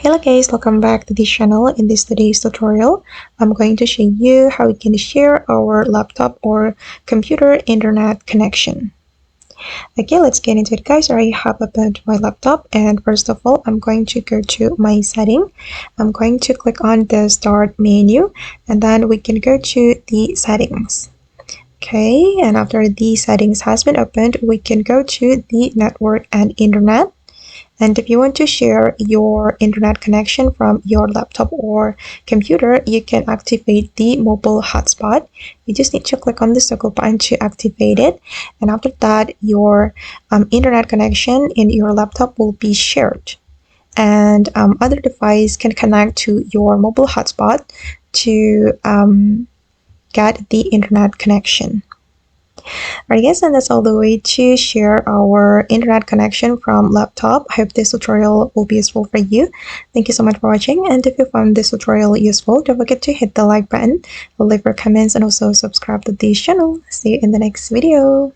Hello guys, welcome back to this channel. In this today's tutorial, I'm going to show you how we can share our laptop or computer internet connection. Okay, let's get into it guys. I have opened my laptop and first of all, I'm going to go to my setting. I'm going to click on the start menu and then we can go to the settings. Okay, and after the settings has been opened, we can go to the network and internet. And if you want to share your internet connection from your laptop or computer, you can activate the mobile hotspot. You just need to click on the circle button to activate it. And after that, your internet connection in your laptop will be shared. And other device can connect to your mobile hotspot to get the internet connection. Alright guys, and that's all the way to share our internet connection from laptop. I hope this tutorial will be useful for you. Thank you so much for watching, and if you found this tutorial useful, don't forget to hit the like button, leave your comments, and also subscribe to this channel. See you in the next video.